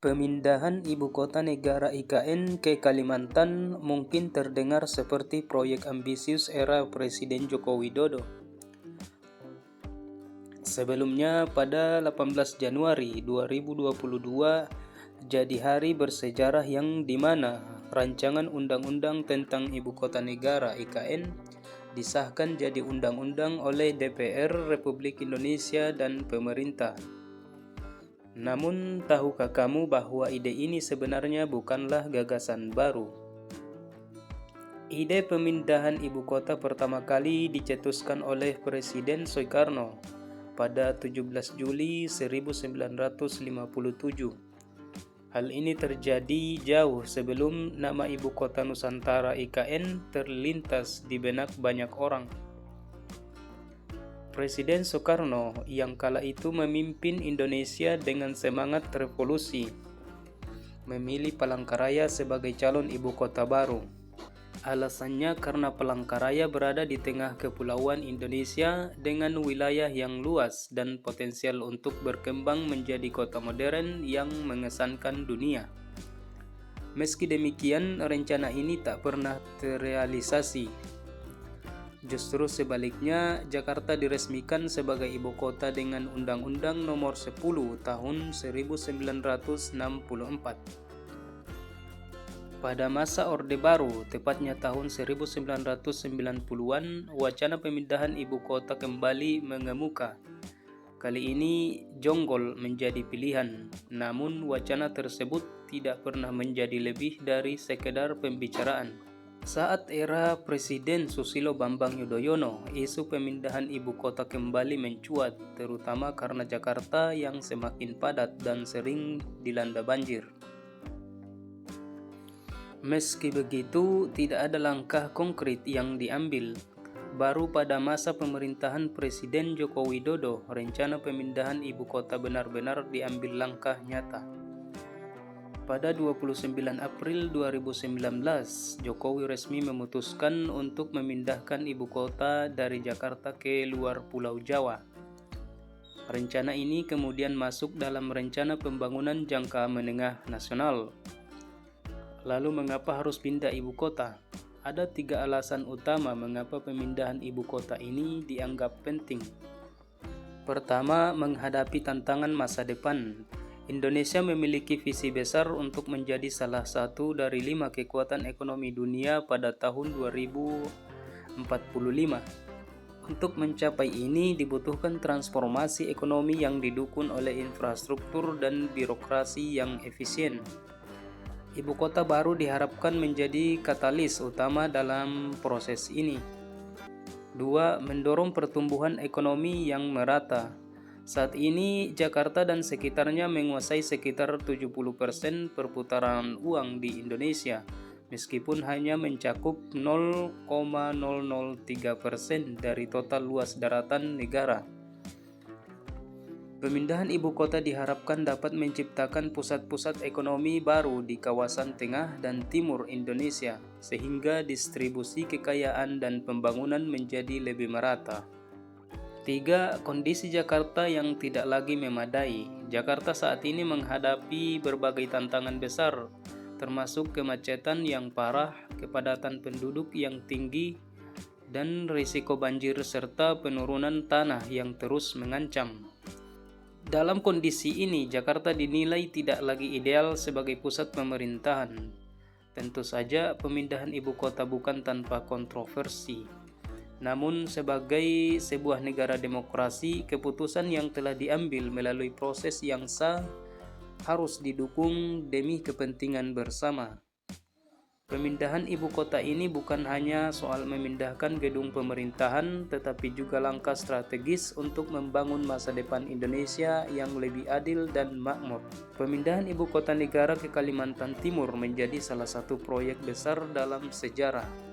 Pemindahan ibu kota negara IKN ke Kalimantan mungkin terdengar seperti proyek ambisius era Presiden Joko Widodo. Sebelumnya, pada 18 Januari 2022, jadi hari bersejarah yang dimana rancangan undang-undang tentang ibu kota negara IKN disahkan jadi undang-undang oleh DPR Republik Indonesia dan pemerintah. Namun, tahukah kamu bahwa ide ini sebenarnya bukanlah gagasan baru? Ide pemindahan ibu kota pertama kali dicetuskan oleh Presiden Soekarno pada 17 Juli 1957. Hal ini terjadi jauh sebelum nama ibu kota Nusantara IKN terlintas di benak banyak orang. Presiden Soekarno yang kala itu memimpin Indonesia dengan semangat revolusi, memilih Palangkaraya sebagai calon ibu kota baru. Alasannya karena Palangkaraya berada di tengah kepulauan Indonesia dengan wilayah yang luas dan potensial untuk berkembang menjadi kota modern yang mengesankan dunia. Meski demikian, rencana ini tak pernah terrealisasi. Justru sebaliknya, Jakarta diresmikan sebagai ibu kota dengan Undang-Undang Nomor 10 Tahun 1964. Pada masa Orde Baru, tepatnya tahun 1990-an, wacana pemindahan ibu kota kembali mengemuka. Kali ini Jonggol menjadi pilihan, namun wacana tersebut tidak pernah menjadi lebih dari sekedar pembicaraan. Saat era Presiden Susilo Bambang Yudhoyono, isu pemindahan ibu kota kembali mencuat, terutama karena Jakarta yang semakin padat dan sering dilanda banjir. Meski begitu, tidak ada langkah konkret yang diambil. Baru pada masa pemerintahan Presiden Joko Widodo, rencana pemindahan ibu kota benar-benar diambil langkah nyata. Pada 29 April 2019, Jokowi resmi memutuskan untuk memindahkan ibu kota dari Jakarta ke luar Pulau Jawa. Rencana ini kemudian masuk dalam Rencana Pembangunan Jangka Menengah Nasional. Lalu mengapa harus pindah ibu kota? Ada 3 alasan utama mengapa pemindahan ibu kota ini dianggap penting. Pertama, menghadapi tantangan masa depan. Indonesia memiliki visi besar untuk menjadi salah satu dari 5 kekuatan ekonomi dunia pada tahun 2045. Untuk mencapai ini dibutuhkan transformasi ekonomi yang didukung oleh infrastruktur dan birokrasi yang efisien. Ibu kota baru diharapkan menjadi katalis utama dalam proses ini. 2. Mendorong pertumbuhan ekonomi yang merata. Saat ini, Jakarta dan sekitarnya menguasai sekitar 70% perputaran uang di Indonesia, meskipun hanya mencakup 0,003% dari total luas daratan negara. Pemindahan ibu kota diharapkan dapat menciptakan pusat-pusat ekonomi baru di kawasan tengah dan timur Indonesia, sehingga distribusi kekayaan dan pembangunan menjadi lebih merata. 3. Kondisi Jakarta yang tidak lagi memadai. Jakarta saat ini menghadapi berbagai tantangan besar, termasuk kemacetan yang parah, kepadatan penduduk yang tinggi, dan risiko banjir serta penurunan tanah yang terus mengancam. Dalam kondisi ini, Jakarta dinilai tidak lagi ideal sebagai pusat pemerintahan. Tentu saja, pemindahan ibu kota bukan tanpa kontroversi. Namun sebagai sebuah negara demokrasi, keputusan yang telah diambil melalui proses yang sah harus didukung demi kepentingan bersama. Pemindahan ibu kota ini bukan hanya soal memindahkan gedung pemerintahan, tetapi juga langkah strategis untuk membangun masa depan Indonesia yang lebih adil dan makmur. Pemindahan ibu kota negara ke Kalimantan Timur menjadi salah satu proyek besar dalam sejarah.